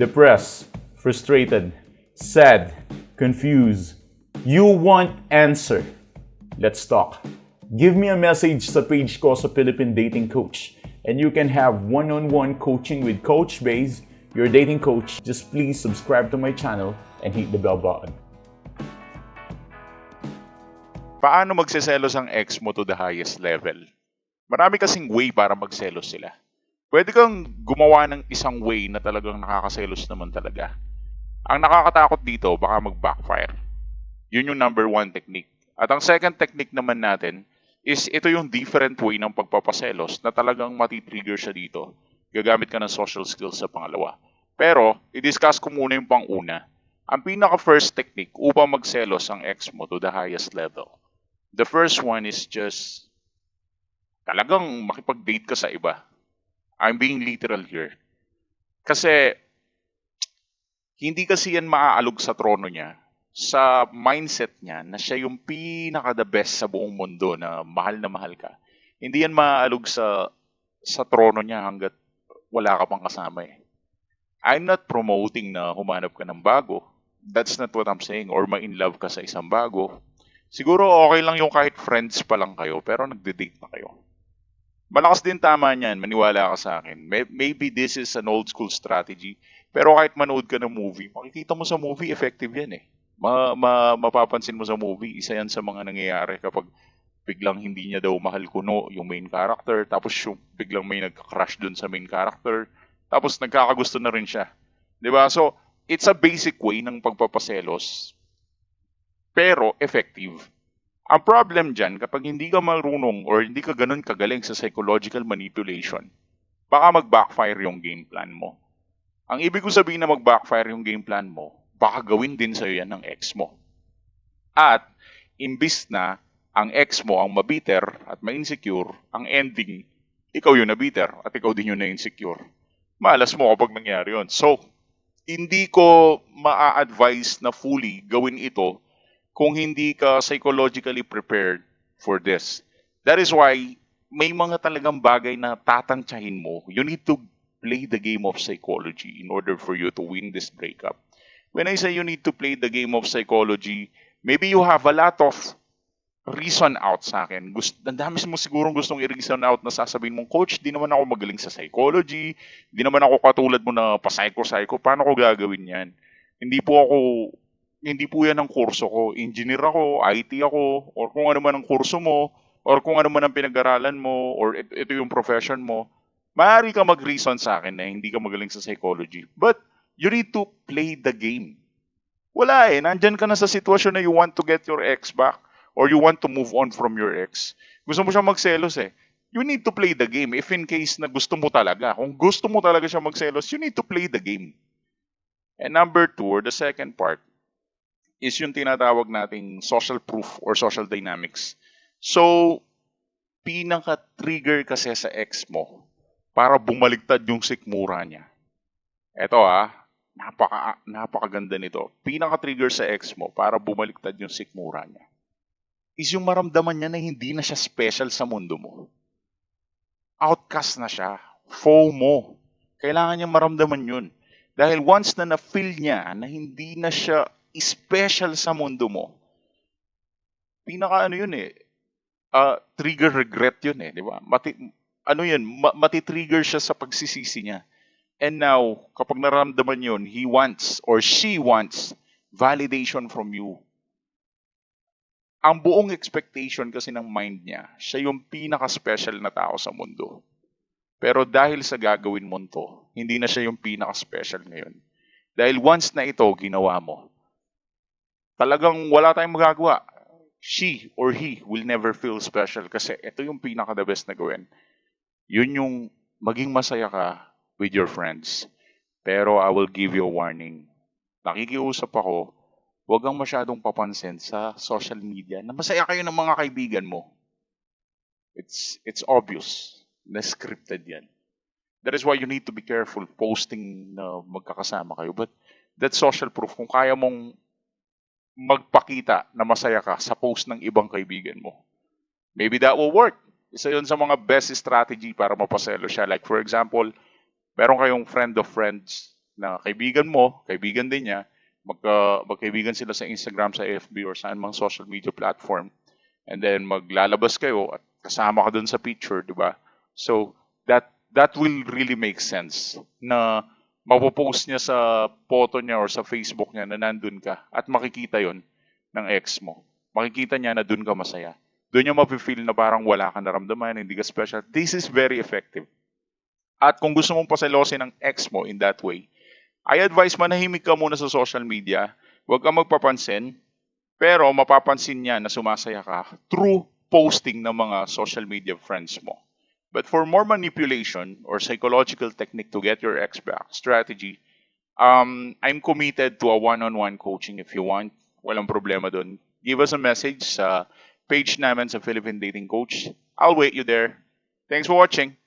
Depressed, frustrated, sad, confused. You want answer. Let's talk. Give me a message sa page ko sa Philippine Dating Coach and you can have one-on-one coaching with Coach Baze, your dating coach. Just please subscribe to my channel and hit the bell button. Paano magseselos ang ex mo to the highest level? Marami kasing way para magselos sila. Pwede kang gumawa ng isang way na talagang nakakaselos naman talaga. Ang nakakatakot dito, baka mag-backfire. Yun yung number one technique. At ang second technique naman natin is ito yung different way ng pagpapaselos na talagang matitrigger siya dito. Gagamit ka ng social skills sa pangalawa. Pero, i-discuss ko muna yung pang-una. Ang pinaka-first technique upang magselos ang ex mo to the highest level. The first one is just talagang makipag-date ka sa iba. I'm being literal here. Kasi hindi kasi yan maaalog sa trono niya, sa mindset niya na siya yung pinaka-the best sa buong mundo na mahal ka. Hindi yan maaalog sa trono niya hanggat wala ka pang kasama eh. I'm not promoting na humanap ka ng bago. That's not what I'm saying. Or ma-in love ka sa isang bago. Siguro okay lang yung kahit friends pa lang kayo pero nagde-date na kayo. Malakas din tama niyan, maniwala ka sa akin. Maybe this is an old school strategy, pero kahit manood ka ng movie, makikita mo sa movie, effective yan eh. Mapapansin mo sa movie, isa yan sa mga nangyayari kapag biglang hindi niya daw mahal kuno yung main character, tapos yung biglang may nagka-crush dun sa main character, tapos nagkakagusto na rin siya. 'Di ba? So, it's a basic way ng pagpapaselos, pero effective. Ang problem dyan, kapag hindi ka marunong or hindi ka ganun kagaling sa psychological manipulation, baka mag-backfire yung game plan mo. Ang ibig ko sabihin na mag-backfire yung game plan mo, baka gawin din sa'yo yan ng ex mo. At, imbis na ang ex mo ang mabiter at ma-insecure, ang ending, ikaw yung nabiter at ikaw din yung na-insecure. Malas mo kapag nangyari yun. So, hindi ko ma-advise na fully gawin ito kung hindi ka psychologically prepared for this. That is why may mga talagang bagay na tatantsahin mo. You need to play the game of psychology in order for you to win this breakup. When I say you need to play the game of psychology, maybe you have a lot of reason out sa akin. Ang dami mo sigurong gustong i-reason out na sasabihin mong, Coach, di naman ako magaling sa psychology, di naman ako katulad mo na pa-psycho-psycho, paano ko gagawin yan? Hindi po yan ang kurso ko. Engineer ako, IT ako, or kung ano man ang kurso mo, or kung ano man ang pinag-aralan mo, or ito yung profession mo. Maaari ka mag-reason sa akin na hindi ka magaling sa psychology. But you need to play the game. Wala eh. Nandyan ka na sa sitwasyon na you want to get your ex back, or you want to move on from your ex. Gusto mo siya magselos eh. You need to play the game if in case na gusto mo talaga. Kung gusto mo talaga siya magselos, you need to play the game. And number two, or the second part, is yung tinatawag nating social proof or social dynamics. So, pinaka-trigger kasi sa ex mo para bumaligtad yung sikmura niya. Eto napakaganda nito. Pinaka-trigger sa ex mo para bumaligtad yung sikmura niya is yung maramdaman niya na hindi na siya special sa mundo mo. Outcast na siya. FOMO. Kailangan niya maramdaman yun. Dahil once na na-feel niya na hindi na siya special sa mundo mo, trigger regret yun eh, di ba? Matitrigger siya sa pagsisisi niya. And now, kapag nararamdaman yun, he wants or she wants validation from you. Ang buong expectation kasi ng mind niya, siya yung pinaka-special na tao sa mundo. Pero dahil sa gagawin mo to, hindi na siya yung pinaka-special ngayon. Dahil once na ito ginawa mo, talagang wala tayong magagawa. She or he will never feel special kasi ito yung pinaka-the best na gawin. Yun yung maging masaya ka with your friends. Pero I will give you a warning. Nakikiusap ako, huwag kang masyadong papansin sa social media na masaya kayo ng mga kaibigan mo. It's obvious na scripted yan. That is why you need to be careful posting na magkakasama kayo. But that's social proof. Kung kaya mong magpakita na masaya ka sa post ng ibang kaibigan mo, maybe that will work. Isa yun sa mga best strategy para mapaselo siya. Like for example, meron kayong friend of friends na kaibigan mo, kaibigan din niya, magkaibigan sila sa Instagram, sa FB, or saan mang social media platform. And then maglalabas kayo at kasama ka dun sa picture, di ba? So, that will really make sense na mapopost niya sa photo niya or sa Facebook niya na nandun ka at makikita yon ng ex mo. Makikita niya na dun ka masaya. Doon niya mapifeel na parang wala kang naramdaman, hindi ka special. This is very effective. At kung gusto mong paselosin ng ex mo in that way, I advise manahimik ka muna sa social media. Huwag kang magpapansin. Pero mapapansin niya na sumasaya ka through posting ng mga social media friends mo. But for more manipulation or psychological technique to get your ex back strategy, I'm committed to a one-on-one coaching if you want. Walang problema dun. Give us a message sa page namin sa Philippine Dating Coach. I'll wait you there. Thanks for watching.